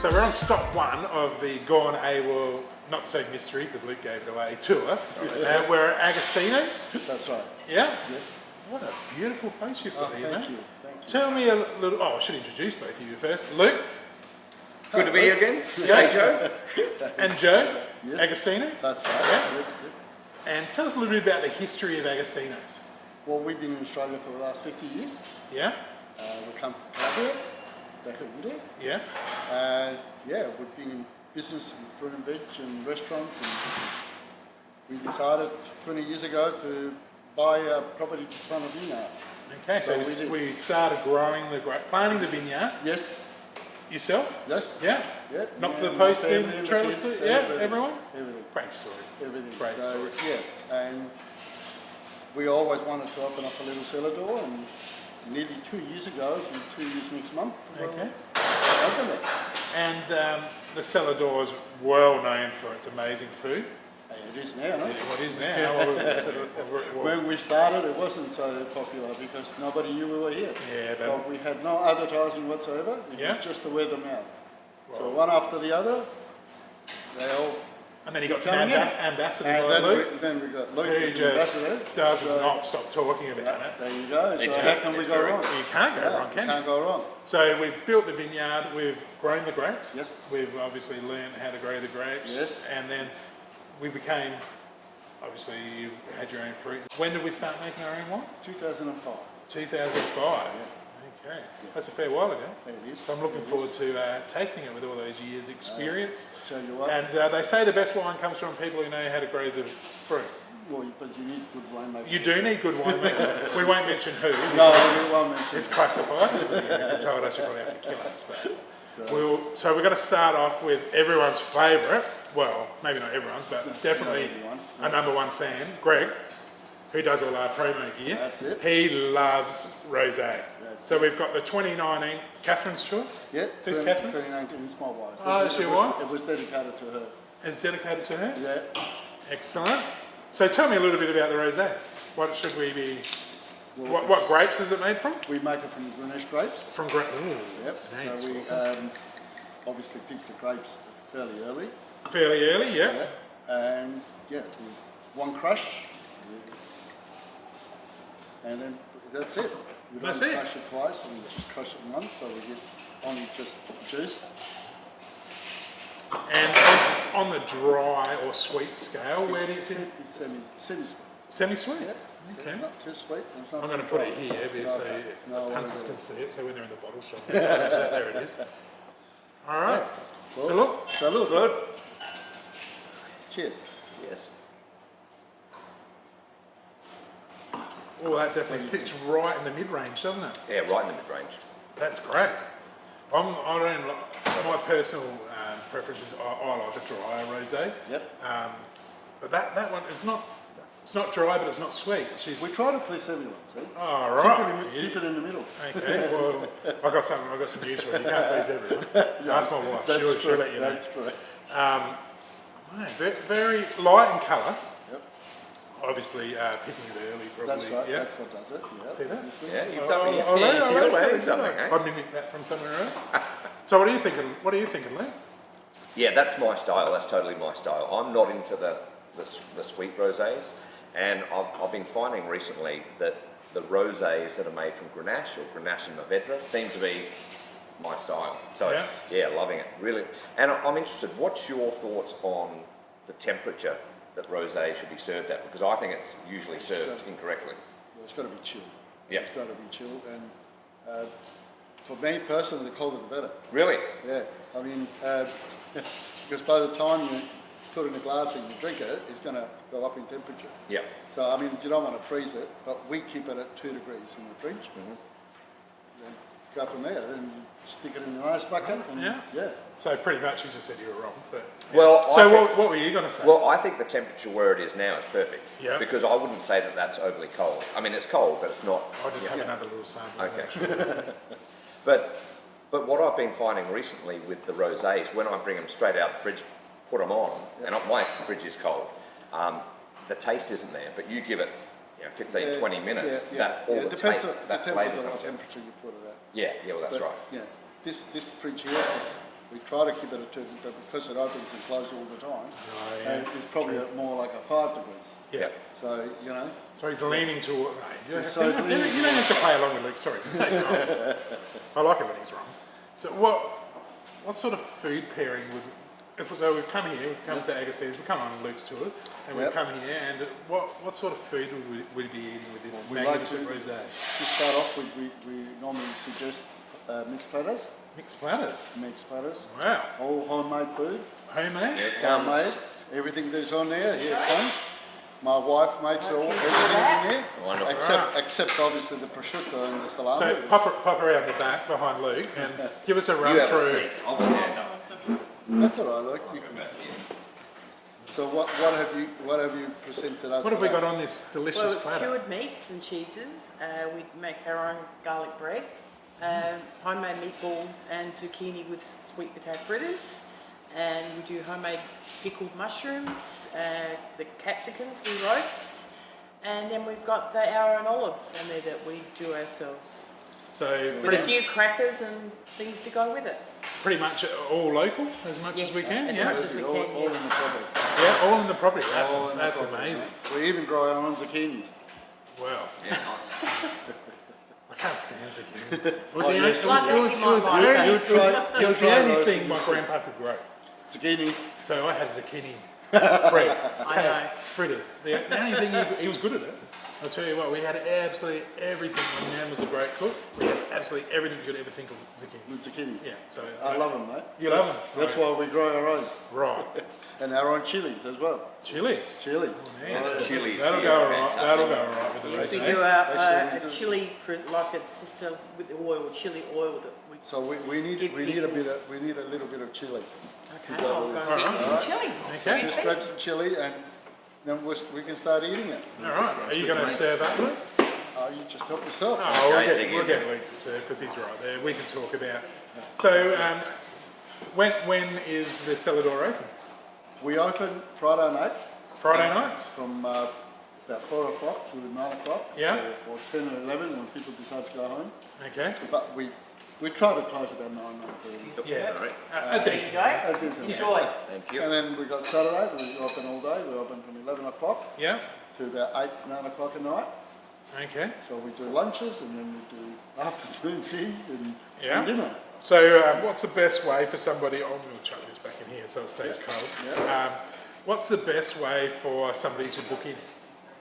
So we're on stop one of the Gone Awol, not so mystery because Luke gave it away, tour. We're at Agostino's. That's right. Yeah? Yes. What a beautiful place you've got here, mate. Thank you. Tell me a little, I should introduce both of you first. Luke. Good to be here again. Hey, Joe. And Joe, Yes. Agostino. That's right. Yeah. Yes, yes. And tell us a little bit about the history of Agostino's. Well, we've been in Australia for the last 50 years. Yeah? We come from Calgary, back in Woodley. Yeah? And yeah, we've been in business in fruit and veg and restaurants. And we decided 20 years ago to buy a property in front of Vineyard. Okay, so we started growing planting the vineyard. Yes. Yourself? Yes. Yeah? Yeah. Knocked Yeah, the post in, family, trailer kids, street? Yeah, everyone? Everything. Great story. Everything. Great so, story. Yeah, and we always wanted to open up a little cellar door, and nearly 2 years ago, 2 years next month, we'll Okay. open it. And the cellar door is well known for its amazing food. It is now. No? What is now? When we started, it wasn't so popular because nobody knew we were here. Yeah, but we had no advertising whatsoever. It was just the word of mouth. So one after the other, they all. And then you got some coming in. ambassadors And like Luke, then we got Luke, who as just ambassador. does not stop talking about it. There you go. So how can we go wrong? You can't go wrong, can you? Can't go wrong. So we've built the vineyard, we've grown the grapes. Yes. We've obviously learned how to grow the grapes. Yes. And then we became, obviously you had your own fruit. When did we start making our own wine? 2005. 2005. Okay. That's a fair while ago. It is. So I'm looking forward to tasting it with all those years experience. Tell you what. And they say the best wine comes from people who know how to grow the fruit. Well, but you need good winemakers. You do need good winemakers. We won't mention who. No, we won't mention. It's classified. If you told us, you'd probably have to kill us. But so we're going to start off with everyone's favourite. Well, maybe not everyone's, but definitely a number one fan, Greg, who does all our promo gear. That's it. He loves rosé. So we've got the 2019 Catherine's Choice. Yeah. Who's Catherine? 2019 is my wife. Oh, is she your wife? It was dedicated to her. It's dedicated to her? Yeah. Excellent. So tell me a little bit about the rosé. What should we be... What grapes is it made from? We make it from Grenache grapes. From grapes. Yep. So we obviously pick the grapes fairly early. Fairly early, yeah. And yeah, one crush. And then that's it. We don't That's it. crush it twice, we just crush it once, so we get only just juice. And on the dry or sweet scale, where do you think? It's semi-sweet. Semi-sweet? Yeah. Okay. Not too sweet. And it's not I'm going to too put it dry. here because No, the punters whatever. can see it, so when they're in the bottle shop, there it is. All right. Yeah. Salute. Salute. Salute. Cheers. Yes. Oh, that definitely sits right in the mid-range, doesn't it? Yeah, right in the mid-range. That's great. My personal preference is I like a drier rosé. Yep. But that one is not. It's not dry, but it's not sweet. We try to please everyone, see? Oh, right. Keep it in the middle. Okay. Well, I've got some news for you. You can't please everyone. Ask my wife. She'll let you know. That's true. Very light in colour. Yep. Obviously, picking it early, probably. That's right. Yeah. That's what does it. Yeah. See that? Yeah, you've done it. I'll You're something, eh? I mimicked that from somewhere else. So, what are you thinking? What are you thinking, Lee? Yeah, that's my style. That's totally my style. I'm not into the sweet rosés, and I've been finding recently that the rosés that are made from Grenache or Grenache and Mourvedre seem to be my style. So yeah, loving it, really. And I'm interested, what's your thoughts on the temperature that rosé should be served at? Because I think it's usually served incorrectly. Well, it's got to be chilled. Yeah. It's got to be chilled, and for me personally, the colder the better. Really? Yeah. I mean, because by the time you put it in a glass and you drink it, it's going to go up in temperature. Yeah. So I mean, you don't want to freeze it, but we keep it at 2 degrees in the fridge. Mm-hmm. Then go from there. Then you stick it in an ice bucket. And, yeah. So pretty much you just said you were wrong. But Well, so what were you going to say? Well, I think the temperature where it is now is perfect. Yeah. Because I wouldn't say that that's overly cold. I mean, it's cold, but it's not. I'll just have another little sample. Okay. But what I've been finding recently with the rosés, when I bring them straight out of the fridge, put them on, and my fridge is cold, the taste isn't there. But you give it 15, 20 minutes, that all the depends taste, on, that depends flavour on comes what in. temperature you put it at. Yeah, well, that's But, right. Yeah, this fridge here we try to keep it at 2, but because it opens and closes all the time, it's probably more like a 5 degrees. Yeah. So, you know. So he's leaning toward. No, So he's leaning you don't have to play along with Luke. Sorry, take it wrong. I like it when he's wrong. So what sort of food pairing would? So we've come here. We've come to Agostino's. We've come on Luke's tour, and we've come here. And what sort of food would we be eating with this magnificent rosé? To start off with, we normally suggest mixed platters. Mixed platters. Mixed platters. Wow. All homemade food. Homemade. Here it comes. Homemade. Everything that's on there. Here it comes. My wife makes everything in there. Wonderful. Except obviously the prosciutto and the salami. So pop around the back behind Luke and give us a run You have a through. seat. I'll stand up. That's all right. Look, you can. So what have you presented us? What have we got on this delicious Well, it's platter? cured meats and cheeses. We make our own garlic bread, homemade meatballs and zucchini with sweet potato fritters. And we do homemade pickled mushrooms, the capsicums we roast. And then we've got our own olives in there that we do ourselves. So With a few crackers and things to go with it. pretty much all local as much as we can. as Yeah. much as we all can, in the property. Yeah, all in the property. All in the That's property. amazing. We even grow our own zucchinis. Wow. Yeah, nice. I can't stand zucchini. It was Oh, the yes. only, it was You might the like only- it. it was- it was the try only those thing my things. grandpa could grow. Zucchinis. So I had zucchini bread, I know. cake, fritters. The only thing he was good at it. I'll tell you what, we had absolutely everything. My nan was a great cook. We had absolutely everything you could ever think of zucchini. With zucchini. Yeah, so I love them, mate. you love them. That's why we grow our own. Right. And our own chilies as well. Chilies. Chilies. Man, Chilies that'll here go are alright. fantastic. That'll go alright with the Yes, we rosé. do Actually, we a do. chili, like it's just with the oil, chili oil that we. So we need a little bit of chili. Okay, go I'll with go this. and get you some Alright. chili. Okay. Just grab some chili and then we can start eating it. All right. Are you going to serve up, Luke? You just help yourself. Oh, Okay, we'll get Luke to serve because he's right there. We can talk about. So, when is the cellar door open? We open Friday night Friday nights. from about 4 o'clock to 9 o'clock. Yeah. Or 10 or 11 when people decide to go home. Okay. But we try to close about 9:30. Yeah. All right. A There you decent. go. That is it. Enjoy. Thank you. And then we got Saturday, we open all day. We open from 11 o'clock Yeah. to about 8, 9 o'clock at night. Okay. So we do lunches and then we do afternoon tea Yeah. and dinner. So, what's the best way for somebody? I'm going to chuck this back in here so it stays cold. Yeah. What's the best way for somebody to book in?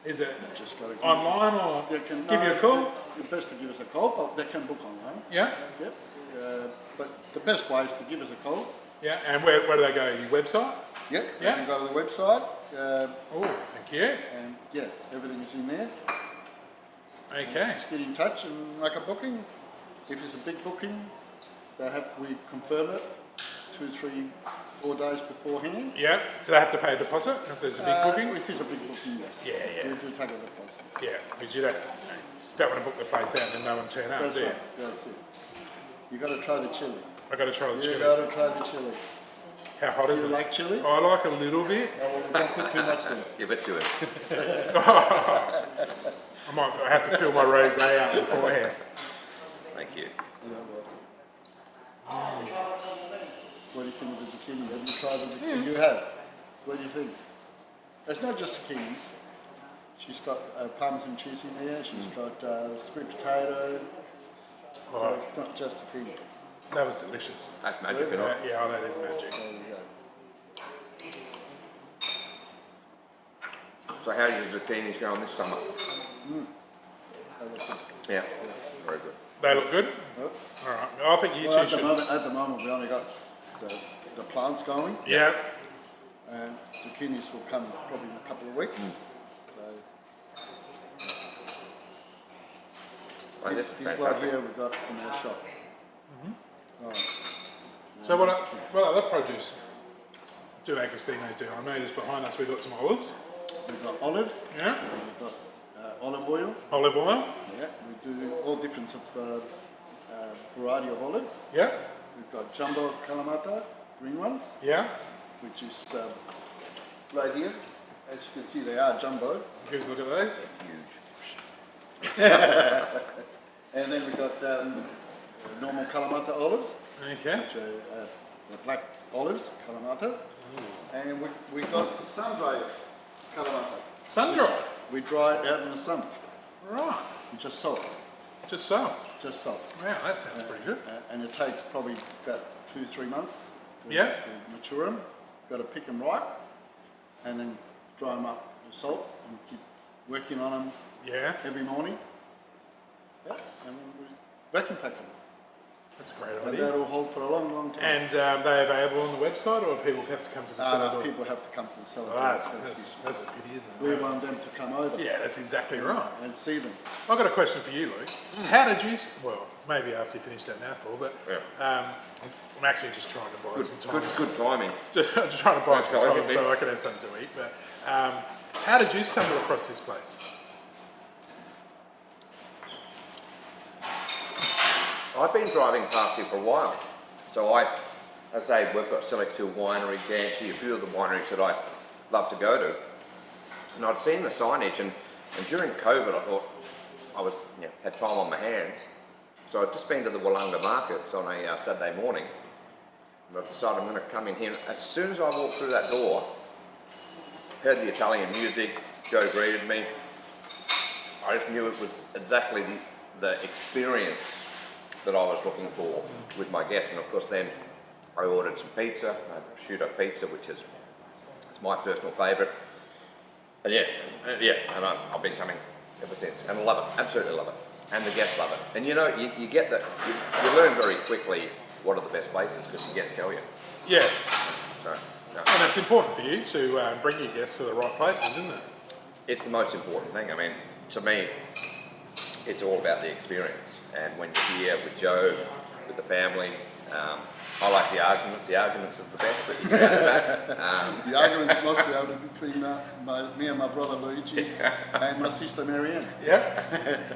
Is it Just got to online or They can, give you a call? It's best to give us a call, but they can book online. Yeah. Yep. But the best way is to give us a call. Yeah. And where do they go? Your website? Yep. Yeah. You can go to the website. Oh, thank you. And yeah, everything is in there. Okay. Just get in touch and make a booking. If it's a big booking, we confirm it 2, 3, 4 days beforehand. Yeah. Do they have to pay a deposit if there's a big booking? If it's a big booking, yes. Yeah, yeah. We do take a deposit. Yeah, because you don't want to book the place out and then no one turn up, That's do you? right. That's it. You got to try the chili. I got to try the You chili. got to try the chili. How hot is You it? like chili? I like a little bit. Oh, well, don't put too much there. Give it to him. I might have to fill my rosé up beforehand. Thank you. Yeah, well. What do you think of the zucchini? Have you tried the zucchini? You have. What do you think? It's not just zucchinis. She's got parmesan cheese in there. She's got sweet potato. So Oh, it's not just zucchini. that was delicious. That's magic and all. Yeah, oh, that is magic. There you go. So how does your zucchinis going this summer? That was good. Yeah. Very good. They look good? Yep. All right. I think you Well, two should. at the moment, we only got the plants going, Yeah. and zucchinis will come probably in a couple of weeks. So Right, this that's lot fantastic. here we got from our shop. So what other produce do Agostino's do? I noticed behind us we've got some olives. We've got olives. Yeah. We've got olive oil. Olive oil. Yeah, we do all different variety of olives. Yeah. We've got jumbo kalamata, green ones, Yeah. which is right here. As you can see, they are jumbo. Give us a look at those. Huge. And then we've got normal kalamata olives, Okay. which are the black olives, Kalamata, and we got sun-dried Kalamata. Sun-dried? We dry it out in the sun, Right. with just salt, Just so. just salt. Wow, that sounds pretty good. And it takes probably about 2-3 months to, Yeah. to mature them. Got to pick them ripe, and then dry them up with salt, and keep working on them Yeah, every morning. Yeah, and then we vacuum pack them. that's a great And idea. that'll hold for a long, long time. And they available on the website, or people have to come to the cellar door? People have to come to the cellar. Oh, door. that's a pity, isn't We it? want them to come over Yeah, that's exactly right. and see them. I've got a question for you, Luke. How did you? Well, maybe after you finish that mouthful, but I'm actually just trying to buy some time. Good timing. Just trying to buy some Okay, time so I can have something to eat. But how did you stumble across this place? I've been driving past here for a while. So I say we've got Select Hill Winery, Dancy, a few of the wineries that I love to go to. And I'd seen the signage, and during COVID I thought I was had time on my hands. So I'd just been to the Wollonga markets on a Saturday morning. And I decided I'm going to come in here. As soon as I walked through that door, heard the Italian music, Joe greeted me. I just knew it was exactly the experience that I was looking for with my guests. And of course then I ordered some pizza, prosciutto pizza, which is it's my personal favourite. And and I've been coming ever since, and I love it, absolutely love it, and the guests love it. And you get that, you learn very quickly what are the best places because your guests tell you. Yeah, So, and it's important for you to bring your guests to the right places, isn't it? it's the most important thing. I mean, to me, it's all about the experience. And when you're here with Joe, with the family, I like the arguments. The arguments are the best that you get out of that. The arguments mostly are between me and my brother Luigi and my sister Marianne. Yeah.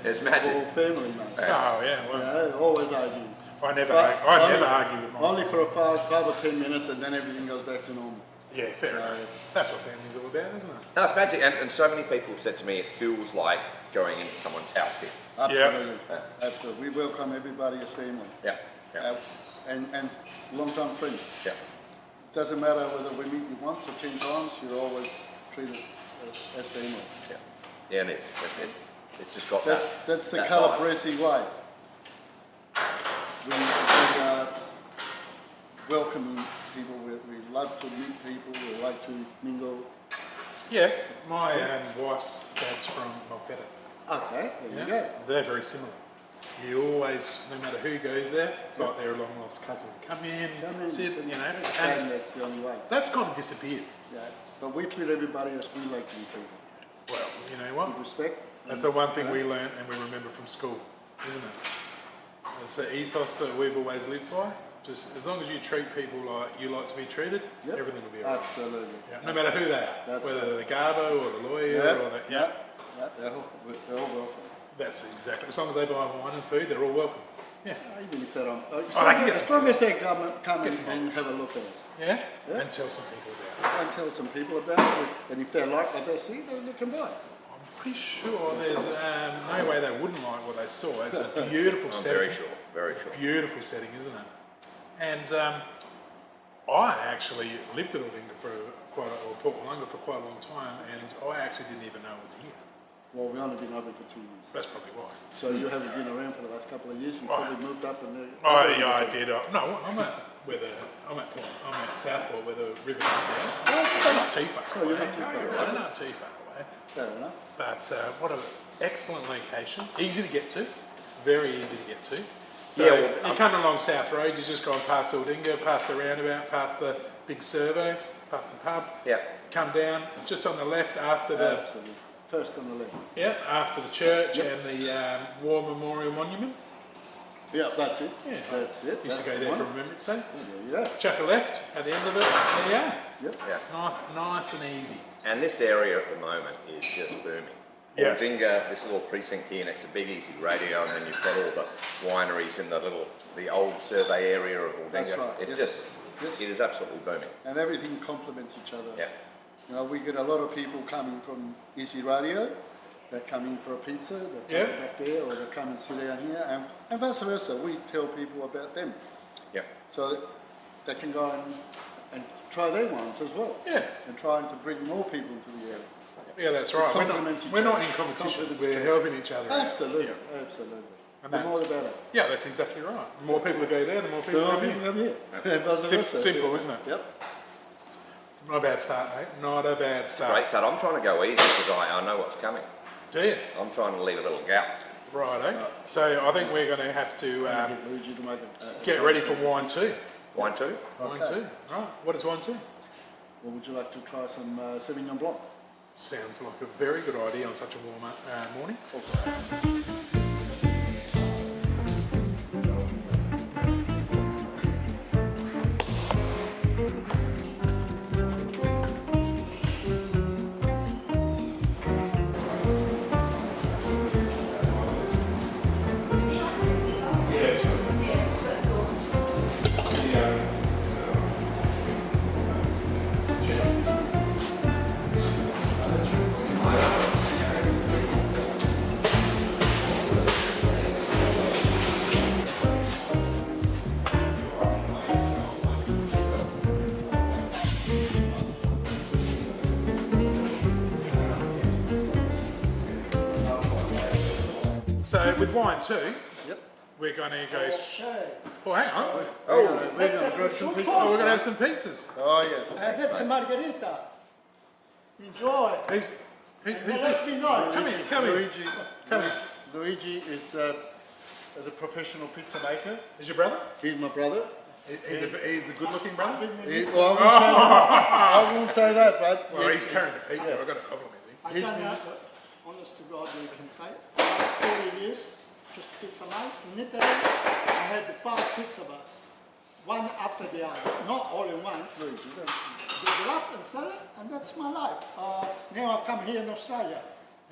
It's All magic. family, mate. Oh yeah. Well, Always arguing. I never But argue with my. Only for 5 or 10 minutes, and then everything goes back to normal. Yeah, fair enough. That's what family's all about, isn't it? No, it's magic. And so many people have said to me, it feels like going into someone's house here. Absolutely, Yeah. absolutely. We welcome everybody as family, Yeah. Yeah. and long-time friends. Yeah. Doesn't matter whether we meet you once or 10 times. You're always treated as family. Yeah. Yeah, and that's it. It's just got That's the that vibe. Calabrese way. We are welcoming people. We love to meet people. We like to mingle. Yeah. My wife's dad's from Malfetta. Okay, there you Yeah. go. They're very similar. You always, no matter who goes there, it's like their long lost cousin. Come in, sit, And and that's the only way. that's kind of disappeared. Yeah. But we treat everybody as we like to be treated. Well, you know what? With respect. That's the one thing we learnt and we remember from school, isn't it? It's the ethos that we've always lived by. Just as long as you treat people like you like to be treated, Yep. everything will be alright. Absolutely. Yeah, no matter who they are, That's whether right. they're the garbo or the lawyer or the They're all welcome. that's exactly. As long as they buy wine and food, they're all welcome. Yeah, Even if they don't. they can get As long as they come get and some and have a look at us. yeah, Yeah. and tell some people about it. And tell some people about it. And if they like what they see, then they can buy it. I'm pretty sure there's no way they wouldn't like what they saw. It's a beautiful I'm setting. very sure. Very sure. Beautiful setting, isn't it? And I actually lived in Aldinga for Port Wollonga for quite a long time, and I actually didn't even know it was here. Well, we've only been open for 2 years. That's probably why. So you haven't been around for the last couple of years. You probably moved up and Oh yeah, I did. No, I'm at Southport where the river comes out. I'm not too far So away. you're not too far away. No, not too far away. Fair enough. But what an excellent location. Easy to get to. Very easy to get to. So Yeah, well, you're coming along South Road, you've just gone past Aldinga, past the roundabout, past the big servo, past the pub. Yeah. Come down, just on the left after the Absolutely. First on the left. after the church Yep. and the War Memorial Monument. Yeah, that's it. Yeah. That's it. Used to That's go the there one. for Remembrance Days. Yeah. Chuck a left at the end of it. There you are. Yep. Yeah. Nice and easy. And this area at the moment is just booming. Yeah. Aldinga, this little precinct here next to Big Easy Radio, and then you've got all the wineries in the old survey area of Aldinga. That's right. It's Yes. just, Yes. it is absolutely booming. And everything complements each other. Yeah. You know, we get a lot of people coming from Easy Radio that come in for a pizza, that come Yeah. back there, or they come and sit down here, and vice versa. We tell people about them. Yeah. So they can go and try their wines as well. Yeah. And trying to bring more people into the area. Yeah, that's right. Complement each We're not other. in competition. Complement We're each helping each other. out. Absolutely, Yeah. absolutely. And The more the that's- better. Yeah, that's exactly right. The more people that go there, the more people The more come people here. come here. And vice versa. Simple, isn't it? Yep. Not a bad start, mate. Not a bad start. Great start. I'm trying to go easy because I know what's coming. Do you? I'm trying to leave a little gap. Right, So I think we're going to have to Get Luigi to make it. get ready for wine 2. Wine too? Wine Okay. 2. Right. What is wine 2? Well, would you like to try some Sauvignon Blanc? Sounds like a very good idea on such a warm morning. So with wine 2, Yep. we're going to go... Okay. Oh, hang on. We're going to grab some pizza. Oh, we're going to have some pizzas. Oh, yes. That's a margarita. Enjoy. Who's Let this? me know. Come here, come here. Luigi, Come here. Luigi is the professional pizza maker. Is your brother? He's my brother. He's the good-looking brother? Well, I won't say that, but Well, yes, he's carrying the pizza. I've got a problem with him. I He's done been- that, honest to God, you can say. For the last 40 years, just pizza night. In Italy, I had the 5 pizza bars, one after the other, not all in once. Luigi, don't- Develop and sell it, and that's my life. Now I come here in Australia.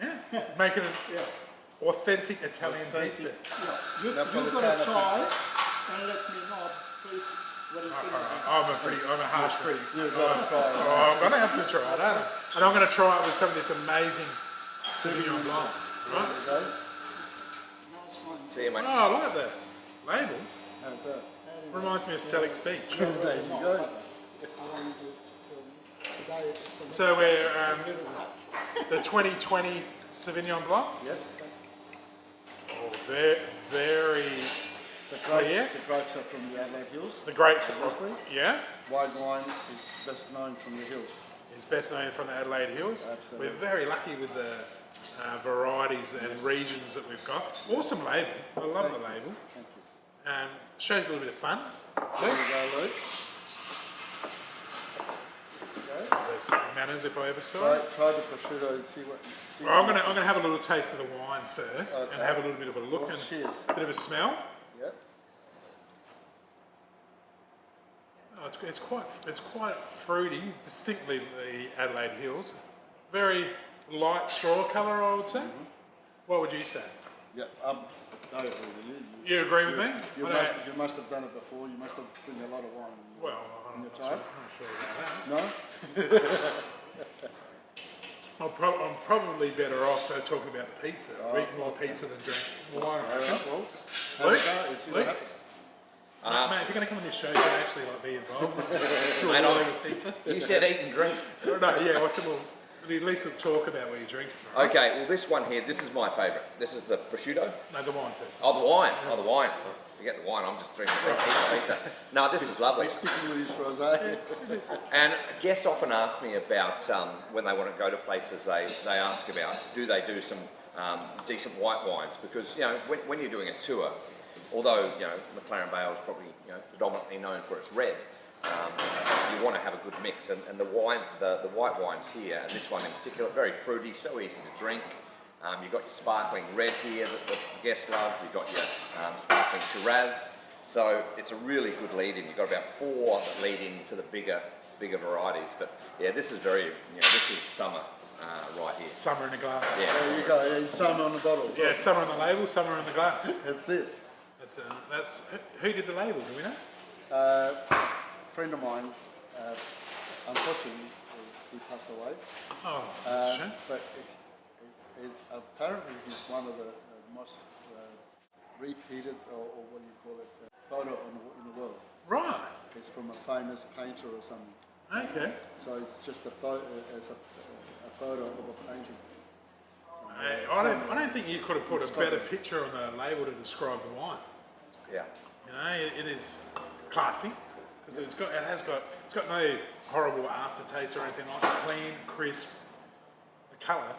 Yeah. Making an Yeah, authentic Italian pizza. yeah. You Napolitano gotta try and let me know, please, what you think about it. I'm a harsh critic. You've got to try it. Oh, I'm going to have to try it, aren't I? And I'm going to try it with some of this amazing Sauvignon Blanc. Right? Okay. Nice one. See you, mate. Oh, I like the label. How's that? Reminds me of Selec's Beach. There you go. I want to today it's a So we're little touch. the 2020 Sauvignon Blanc. Yes. Oh, very The clear. grapes are from the Adelaide Hills. The grapes, Obviously. yeah, White wine is best known from the hills. is best known from the Adelaide Hills. Absolutely. We're very lucky with the varieties and regions that we've got. Awesome label. I love the label. Thank you. Shows a little bit of fun. There you go, Luke. Okay. There's manners if I ever saw Try, it. try the prosciutto and see what. Well, I'm gonna have a little taste of the wine first and Okay. have a little bit of a look Well, and cheers. a bit of a smell. Yep. Oh, it's quite fruity, distinctly the Adelaide Hills. Very light straw colour, I would say. What would you say? Yep. I agree with you. You agree with me? You I must, don't- you must have done it before. You must have drank a lot of wine. Well, I'm your not time? sure about that. No? I'm probably better off talking about the pizza. Oh, Eat more pizza than drink wine. All right, well, have Luke? a go and see what Luke? happens. Mate, if you're going to come on this show, you can actually be involved. Not just draw Mate, a I- leg of pizza. You said eat and drink. No, yeah, we'll at least talk about what you're drinking. Right? Okay, well this one here, this is my favourite. This is the prosciutto. No, the wine first. Oh, the wine. Oh, the wine. Forget the wine, I'm just drinking pizza. No, this is lovely. He's sticking with his rosé. And guests often ask me about when they want to go to places, they ask about do they do some decent white wines, because you know when you're doing a tour, although you know McLaren Vale is probably predominantly known for its red, you want to have a good mix, and the white wines here, and this one in particular, very fruity, so easy to drink. You've got your sparkling red here that the guests love. You've got your sparkling Shiraz. So it's a really good lead-in. You've got about 4 that lead into the bigger varieties. But yeah, this is this is summer right here. Summer in a glass. Yeah. There you go. And some on the bottle. Yeah, summer on the label, summer in the glass. That's it. That's who did the label? Do we know? A friend of mine, unfortunately, he passed away. Oh, that's a shame. But apparently he's one of the most repeated, or what do you call it, photo in the world. Right. It's from a famous painter or something. Okay. So it's just a photo, a photo of a painting. I don't think you could have put a better picture on the label to describe the wine. Yeah. You know, it is classy because it's got no horrible aftertaste or anything like that. Clean, crisp. The colour,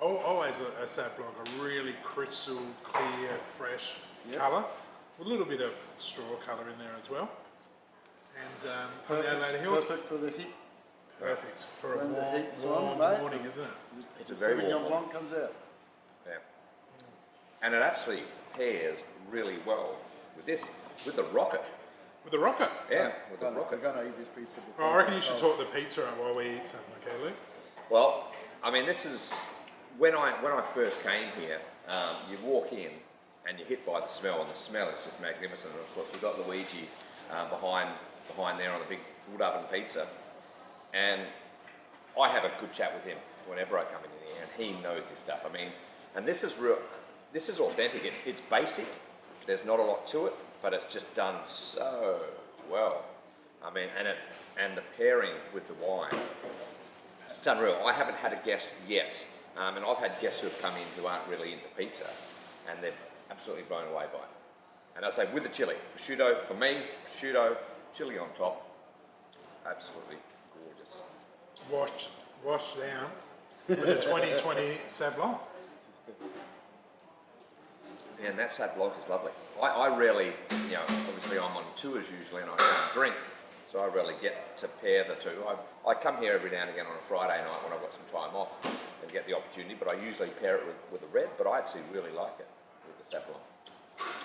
always a Sauv Blanc, a really crystal clear, fresh colour with a little bit of straw colour in there as well. And from the Adelaide Hills, Perfect for the heat. perfect for a When the heat's on, warm mate. morning, isn't it? It's a very Sauvignon warm one. Blanc comes out. Yeah. And it actually pairs really well with this, with the rocket. With the rocket. Yeah, with the We're rocket. going to eat this pizza before. Oh, I reckon you should talk the pizza up while we eat something, okay, Luke? Well, I mean, this is when I first came here. You walk in and you're hit by the smell, and the smell is just magnificent. And of course, we've got Luigi behind there on the big wood oven pizza, and I have a good chat with him whenever I come in here, and he knows his stuff. I mean, and this is real. This is authentic. It's basic. There's not a lot to it, but it's just done so well. I mean, and the pairing with the wine. It's unreal. I haven't had a guest yet, and I've had guests who have come in who aren't really into pizza, and they're absolutely blown away by it. And I say with the chili, prosciutto for me, prosciutto, chili on top, absolutely gorgeous. Wash down with a 2020 Sauv Blanc. Yeah, and that Sauv Blanc is lovely. I rarely, obviously I'm on tours usually, and I don't drink, so I rarely get to pair the two. I come here every now and again on a Friday night when I've got some time off and get the opportunity, but I usually pair it with a red, but I actually really like it with the Sauv Blanc.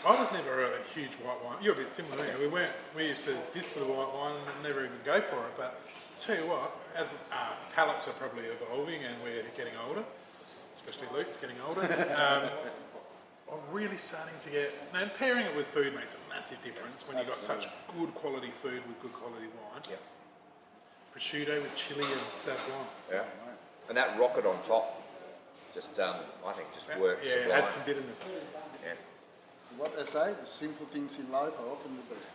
I was never a huge white wine. You're a bit similar, aren't you? We used to diss the white wine and never even go for it. But tell you what, as palates are probably evolving and we're getting older, especially Luke's getting older, I'm really starting to get. And pairing it with food makes a massive difference when you've got such good quality food with good quality wine. Yeah. Prosciutto with chili and Sauv Blanc. Yeah. And that rocket on top just, I think, just works. Yeah, sublime. add some bitterness. Yeah. What they say, the simple things in life are often the best.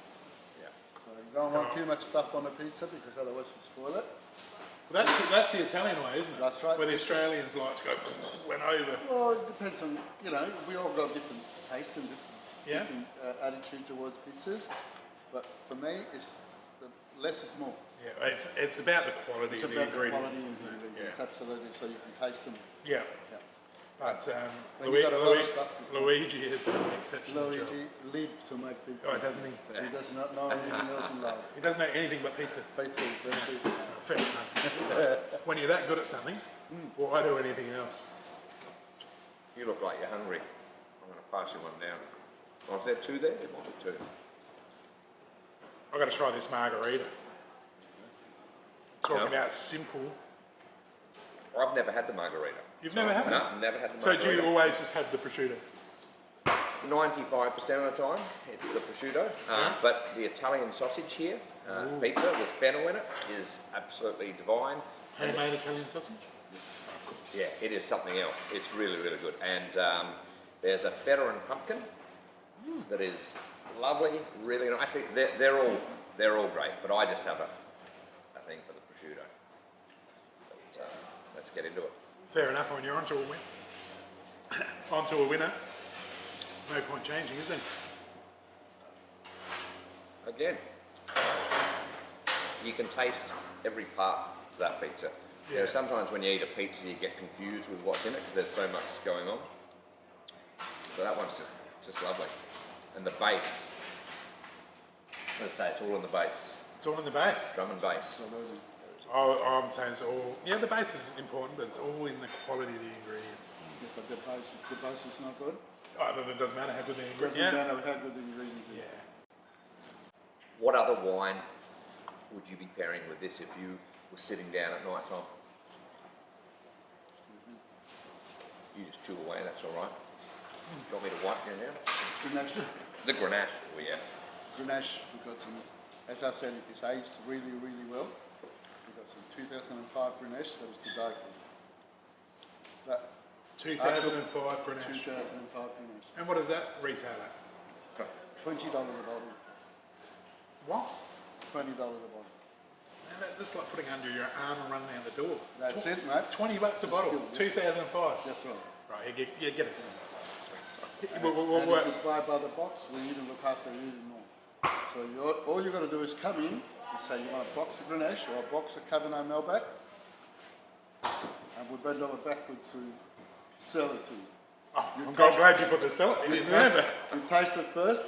Yeah. So you don't want too much stuff on a pizza because otherwise you spoil it. That's the Italian way, isn't it? That's right. Where the Australians like to go went over. Well, it depends on, we all got different taste and Yeah. different attitude towards pizzas. But for me, it's the less is more. Yeah, it's about the quality It's of the about the ingredients, quality of isn't the it? ingredients, Yeah. absolutely, so you can taste them. Yeah. Yeah. But When you got a lot of stuff, it's Luigi has done an exceptional job. Luigi lives to make pizza. Oh, doesn't he? He does not know anything else in life. He doesn't know anything but pizza. Pizza, that's it. Fair enough. When you're that good at something, why do anything else? You look like you're hungry. I'm going to pass you one down. Oh, is there two there? There might be two. I've got to try this margarita. Talking Yeah. about simple. I've never had the margarita. You've never had it? No, never had the So margarita. do you always just have the prosciutto? 95% of the time, it's the prosciutto. But the Italian sausage here, pizza with fennel in it, is absolutely divine. Handmade Italian sausage? Yeah, it is something else. It's really, really good. And there's a feta and pumpkin that is lovely, really nice. Actually, they're all great, but I just have a thing for the prosciutto. But, let's get into it. Fair enough, when you're onto a win. Onto a winner. No point changing, is there? Again, you can taste every part of that pizza. Yeah. Sometimes when you eat a pizza, you get confused with what's in it because there's so much going on. So that one's just lovely. And the base, let's say it's all in the base, It's all in the base. drum and bass. Absolutely. I'm saying it's all. Yeah, the base is important, but it's all in the quality of the ingredients. Yeah, but the base is not good. Oh, then it doesn't matter how good the Doesn't ingredients. Yeah. matter how good the ingredients Yeah. are. What other wine would you be pairing with this if you were sitting down at night time? You just chew away, that's all right. Do you want me to wipe you now? Grenache, The Grenache, oh yeah. Grenache, we've got some, as I said, it's aged really, really well. We've got some 2005 Grenache that was to die for. That 2005 Grenache. 2005 Grenache. And what does that retail at? $20 a bottle. What? $20 a bottle. That's like putting under your arm and running out the door. That's it, mate. $20 a bottle, Still, 2005. That's right. Right, get us. And if you buy by the box, we even look after you even more. So all you got to do is come in and say you want a box of Grenache or a box of Cabernet Malbec, and we'll bend over backwards to sell it to you. Oh, I'm glad you put the salad in there. You taste it first.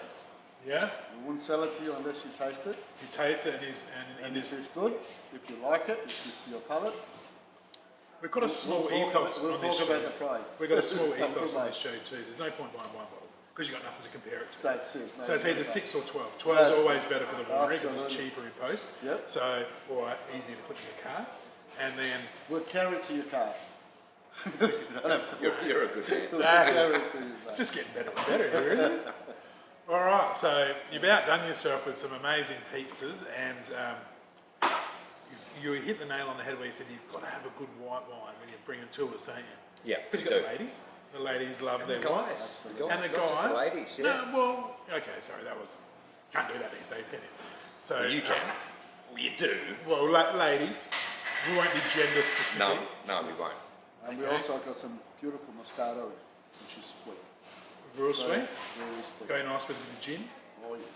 Yeah, We won't sell it to you unless you taste it. you taste it and If it's good, if you like it, it's good for your palate. we've got a small We'll ethos talk on this about show. the price. We've got a small Come ethos through, on mate. this show too. There's no point buying one bottle because you've got nothing to compare it to. That's it. So it's either 6 or 12. 12 is That's always it. better for the winery because it's Absolutely. cheaper in post. Yep. So, or easier to put in your car. And then We'll carry it to your car. You don't have to You're a good man. We'll That is- carry it to you, it's mate. just getting better and better here, isn't it? All right, so you've outdone yourself with some amazing pizzas, and you hit the nail on the head where you said you've got to have a good white wine when you're bringing tours, don't you? Yeah, Because you've got the ladies. The ladies love their wines. Guys, And the not just guys. the ladies, yeah. No, well, okay, sorry, that was. Can't do that these days, can you? So You can. Well, you do. Well, ladies, we won't be gender specific. No, we won't. And we also got some beautiful Moscato, which is sweet. Real sweet. Very sweet. Very nice with the gin. Oh, yes.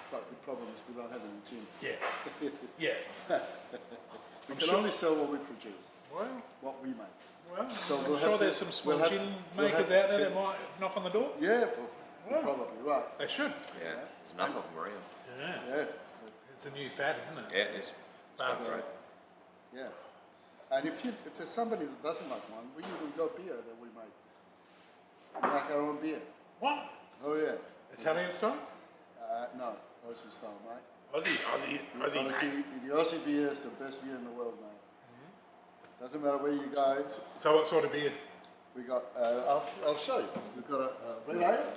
But the problem is we don't have any gin. Yeah. Yeah. We I'm can sure- only sell what we produce, Well, what we make. well, So I'm we'll sure have to- there's some small we'll have- gin we'll makers have- out there that might knock on the door. Yeah, Well. probably, right. They should. Yeah, it's enough of them around. Yeah. Yeah, It's a new fad, isn't it? Yeah, it is. But Right. yeah. And if there's somebody that doesn't like wine, we even got beer that we make. We make our own beer. what? Oh, yeah. Italian style? No, Aussie style, mate. Aussie. Honestly, the Aussie beer is the best beer in the world, mate. Doesn't matter where you go. So what sort of beer? We got, I'll show you. We've got a red ale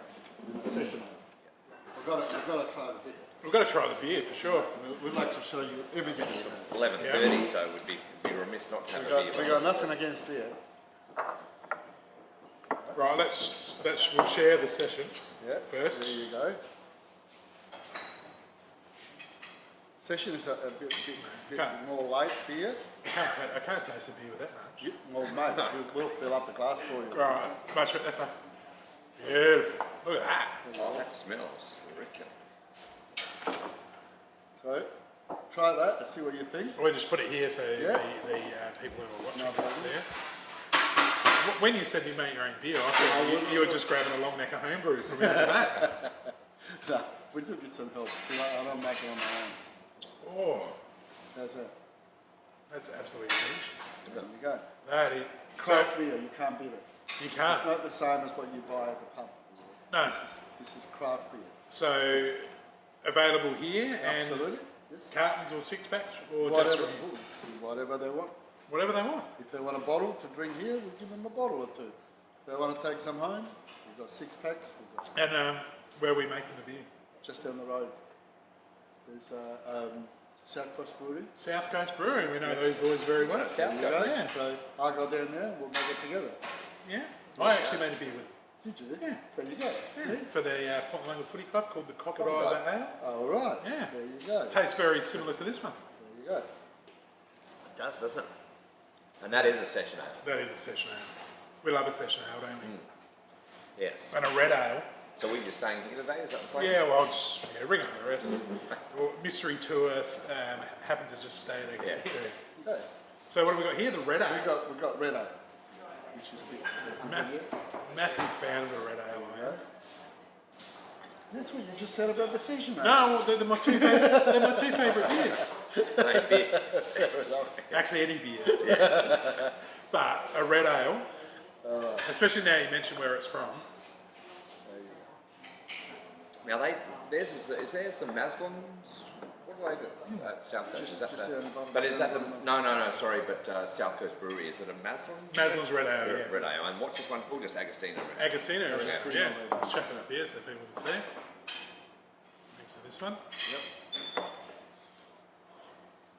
and a session ale. We've got to try the beer. We've got to try the beer for sure. We'd like to show you everything we have. 11:30, so it'd be remiss not to have a beer. We got nothing against beer. Right, we'll share the session Yeah. first. There you go. Session is a bit Can't- more light beer. I can't taste the beer with that much. Well, mate, we'll fill up the glass for you. Right, much better. That's enough. Beautiful. Look at that. Oh, that smells terrific. So, try that and see what you think. We'll just put it here so Yeah. the people who are watching No can see problem. it. When you said you make your own beer, I thought you were just grabbing a long neck of homebrew from into that. No, we do get some help. I don't make it on my own. Oh, How's that? that's absolutely delicious. There you go. That is. Craft So, beer, you can't beat it. you It's can't. not the same as what you buy at the pub. No. This is craft beer. So, available here and Absolutely. Yes. cartons or six packs or Whatever, just whatever they want. whatever they want. If they want a bottle to drink here, we give them a bottle or two. If they want to take some home, we've got 6 packs. We've got And where are we making the beer? just down the road. There's South Coast Brewery. South Coast Brewing. We know those boys very well. South There you go. Yeah. So I go down there and we'll make it together. Yeah. I actually made a beer with them. Did you? Yeah. There you go. Yeah. For the Port Malanga Footy Club called the Crocodile Ale. All right. Yeah. There you go. Tastes very similar to this one. There you go. It does, doesn't it? And that is a session ale. That is a session ale. We love a session ale, don't we? Yes. And a red ale. So we're just staying here today, is that the plan? Yeah, well, just ring up the rest. Well, mystery tours happen to just stay at Agostino's. Okay. So what have we got here? The red ale. We got red ale, which is big. Massive fan of the red ale. I am. That's what you just said about the session, mate. No, well, they're my two favorite. They're my two favorite beers. Same beer. Actually, any beer. But a red ale, especially now you mentioned where it's from. There you go. Now is theirs the Maslins? What do they do? South Coast, is that just down the bottom. but is that the, no, sorry, but South Coast Brewery, is it a Maslin? Maslin's red ale, yeah. Red ale, and what's this one called? Just Agostino Red. Agostino, Agostino. yeah. Let's chuck it up here so people can see. Next to this one. Yep.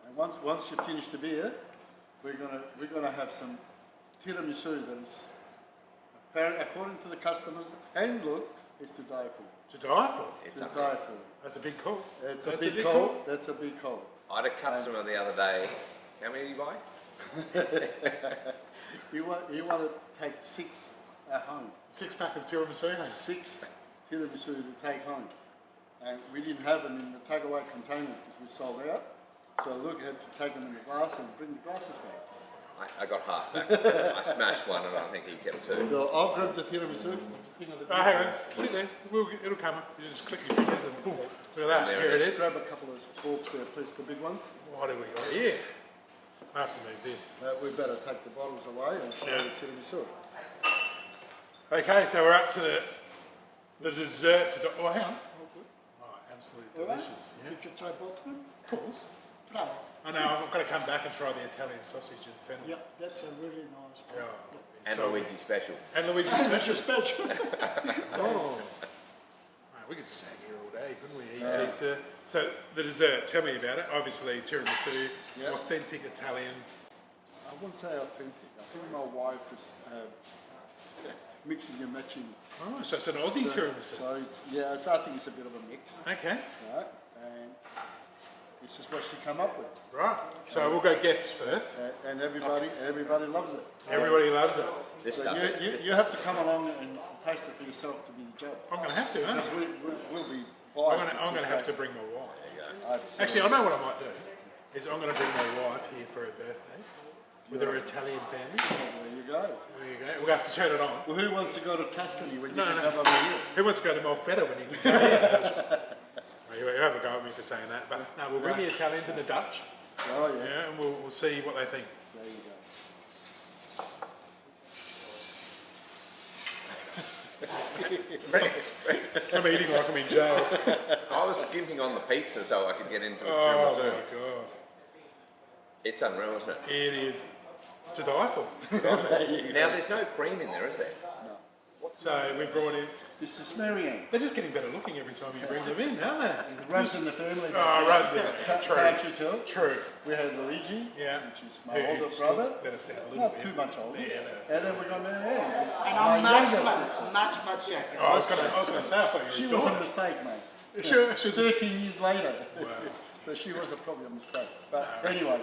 And once you finish the beer, we're gonna have some tiramisu that is apparent according to the customers. And look, It's to die for. To die for. It's To unreal. die for. That's a big call. It's a That's big call. That's a big call. I had a customer the other day. How many did you buy? He wanted to take 6 at home. 6-pack of tiramisu. Hey? 6 tiramisu to take home. And we didn't have them in the takeaway containers because we sold out. So Luke had to take them in the glass and bring the glasses back. I got half back. I smashed one and I think he kept 2. So I'll grab the tiramisu. Thing of the Oh, hang on, sit there. It'll come up. You just click your fingers and boom. Look at that. There Here it it is. Grab a couple of forks there, please, the big ones. What do we got here? I have to move this. We better take the bottles away and show Yeah. the tiramisu. Okay, so we're up to the dessert. Oh, hang on. Oh, absolutely All right. delicious. Yeah. Did you try both of them? Of course. Bravo. I know, I've got to come back and try the Italian sausage and fennel. Yeah, that's a really nice one. Yeah. And So- Luigi special. And Luigi That's special. your special. Oh. Mate, we could just hang here all day, couldn't we? Eat pizza. So the dessert, tell me about it. Obviously tiramisu, Yeah. authentic Italian. I wouldn't say authentic. I think my wife is mixing and matching. Oh, so it's an Aussie tiramisu. So it's, yeah, I think it's a bit of a mix, Okay, right? And this is what she come up with. right. So we'll go guests first. And everybody loves it. Everybody loves it. This So stuff. you have to come along and taste it for yourself to be the judge. I'm going to have to, aren't Because I? we'll be I'm biased. going to have to bring my wife. Absolutely. Actually, I know what I might do. Is I'm going to bring my wife here for her birthday with her Italian family. There you go. There you go. We're going to have to turn it on. Well, who wants to go to Tuscany when you No, can no. come over here? Who wants to go to Malfetta when you can go here? Well, you have a go at me for saying that. But no, we'll bring the Italians and the Dutch. Oh, yeah. Yeah, and we'll see what they think. There you go. I'm eating like I'm in jail. I was skimping on the pizza so I could get into the Oh tiramisu. my god. It's unreal, isn't it? It is to die for. Now there's no cream in there, is there? So we brought in. This is Marianne. They're just getting better looking every time you bring them in, aren't they? It runs in the family. Oh, right there. Can't you True. tell? True. We have Luigi, Yeah. which is my older brother. Let us down a little Not bit. too much older. Yeah, let us And then we got Marianne. who's And my I'm much, younger much, sister. much younger. Oh, I was going to say, I thought you were She his was a daughter. mistake, mate. Sure, she was 13 years later. Wow. But she was probably a mistake. But anyway,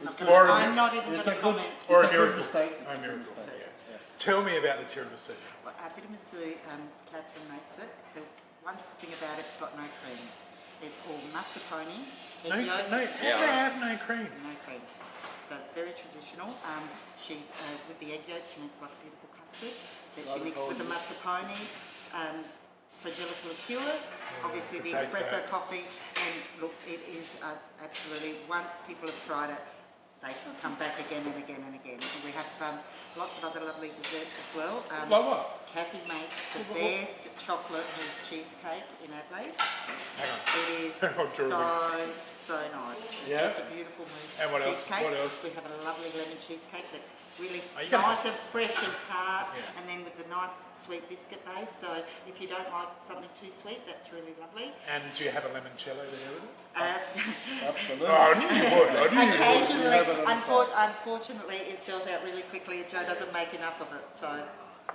it's good. Or a I'm not even It's going a to good, comment. it's Or a a good miracle. mistake. It's A a good miracle, mistake. yeah. Tell me about the tiramisu. Well, our tiramisu, Catherine makes it. The wonderful thing about it, it's got no cream. It's all mascarpone, No, egg yolk, no, Yeah. they have no cream. no cream. So it's very traditional. She, with the egg yolk, she makes like a beautiful custard that she mixes with the mascarpone, fragile liqueur, obviously the taste espresso that. coffee, and look, it is absolutely, once people have tried it, they come back again and again and again. And we have lots of other lovely desserts as well. Like what? Kathy makes the best chocolate mousse cheesecake in Adelaide. Hang on. It is I'm so nice. It's Yeah. just a beautiful mousse And what else? cheesecake. What else? We have a lovely lemon cheesecake that's really Are you gonna nice have- and fresh and tart, Yeah. and then with the nice sweet biscuit base. So if you don't like something too sweet, that's really lovely. And do you have a limoncello there with it? Absolutely. Oh, I knew you would. I knew you would. Occasionally, have it on the unfortunately, it sells out really quickly, and Joe doesn't make enough of it. So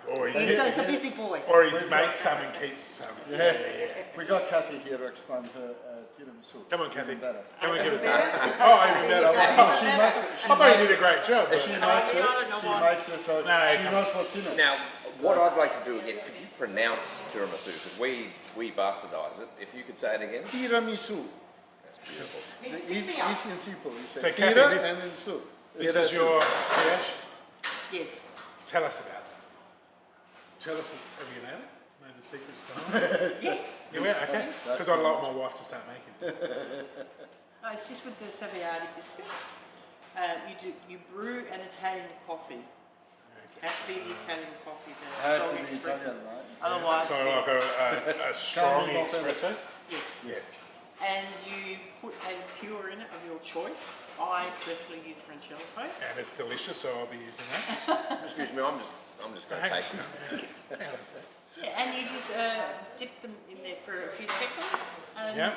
Or he, he's a busy boy. or he makes some and keeps some. Yeah. We got Kathy here to explain her tiramisu. Come on, Kathy. Even better. Come and give us Better? that. Oh, even There you better. go. Oh, She makes it. I thought you did a great job. but- She makes it. I don't know She why. makes it so No, she come knows what's in it. Now, what I'd like to do again, could you pronounce tiramisu? Because we bastardise it. If you could say it again. Tiramisu. That's beautiful. It's easy and simple. You say So, Kathy, tira this- and then su. This is your creation. Yes. Tell us about it. Tell us, have you nailed it? Know the secrets behind it? Yes. Yeah, well, okay. Because I'd like my wife to start making it. Oh, it's just with the Saviati biscuits. You brew an Italian coffee. It has to be the Italian coffee, the Has strong to be espresso. Italian, right? Otherwise, So like a strong Candy muffin. espresso? yes. Yes. And you put a liqueur in it of your choice. I personally use Francesco. And it's delicious, so I'll be using that. Excuse me, I'm just going to Hang on. take it. Yeah, and you just dip them in there for a few seconds. And Yeah.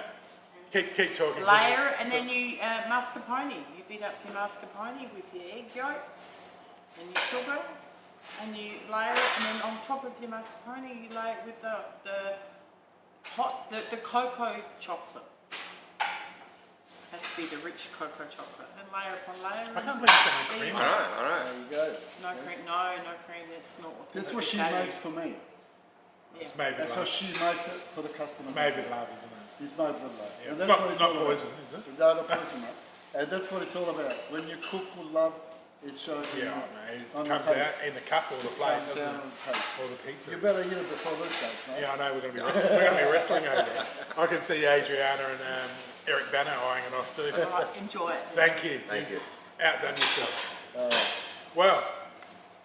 Keep talking. layer, and then you mascarpone. You beat up your mascarpone with your egg yolks and your sugar, and you layer it, and then on top of your mascarpone, you lay it with the cocoa chocolate. Has to be the rich cocoa chocolate, and layer upon layer. I can't believe it's got no cream. I know. There you go. No cream, no cream. That's not what. That's what she Italian. makes for me. It's made with That's how love. she makes it for the customer. It's made with love, isn't it? It's made with love. Yeah. And It's that's not, what not all about. poison, is it? No, not poison, mate. And that's what it's all about. When you cook with love, it shows you Yeah, mate. It on comes the out in the cup or the plate, comes doesn't out it? on the plate. Or the pizza. You better eat it before this goes, mate. Yeah, I know we're going to be wrestling. We're going to be wrestling over there. I can see Adriana and Eric Banner eyeing it off too. All right, enjoy it. Thank you. Thank you. Outdone yourself. Well,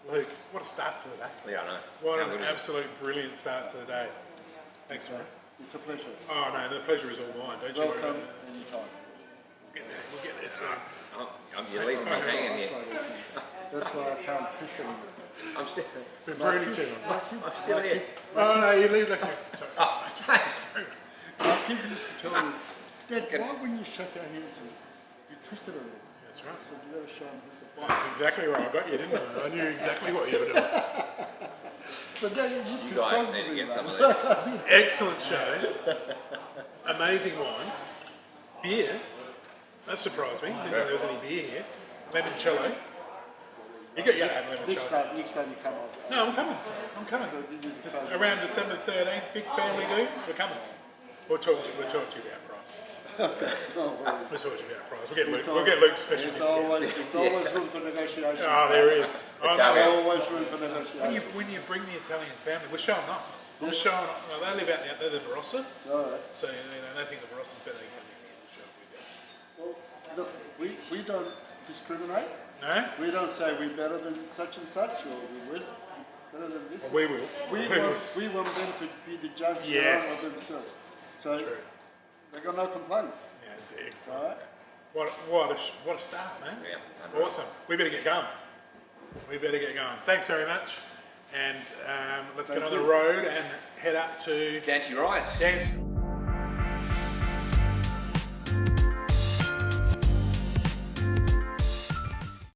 Luke, what a start to the day. Yeah, I know. What How an good is it? absolute brilliant start to the day. Thanks, man. It's a pleasure. Oh no, the pleasure is all mine. Don't you worry Welcome about it. anytime. We'll get there soon. Oh, you're leaving me hanging here. That's why I can't push anymore. I'm still, We're brooding too long. I'm still here. Oh no, you leave that. Sorry. Oh, My kids used to tell me, Dad, why when you shake our hands, you twist it a little? That's right. So you got to show them who's the boss. That's exactly right. I got you, didn't I? I knew exactly what you were doing. But then you you too guys strong need for to me, get mate. some of this. Excellent show. Amazing wines. Beer. That surprised me. Didn't know there was any beer here. Limoncello. You got your limoncello. Next time you come over. No, I'm coming. I'm coming. Just around December 13th, big family do. We're coming. We'll talk to you about price. We'll talk to you about price. We'll get Luke's special It's discount. always room for negotiation. Oh, there is. I There's know. always room for negotiation. When you bring the Italian family, we're showing off. We're showing off. Well, they live out there. They're the Barossa. All right. So they think the Barossa's better than coming in the show. Well, look, we don't discriminate. No? We don't say we're better than such and such or we're better than this. Well, we will. We want them to be the judge Yes. of themselves. So True. they got no complaints. Yeah, it's excellent. All right. What a start, man. Yeah. Awesome. We better get going. Thanks very much. And let's get on the road and head up to Dante Rice. Dance.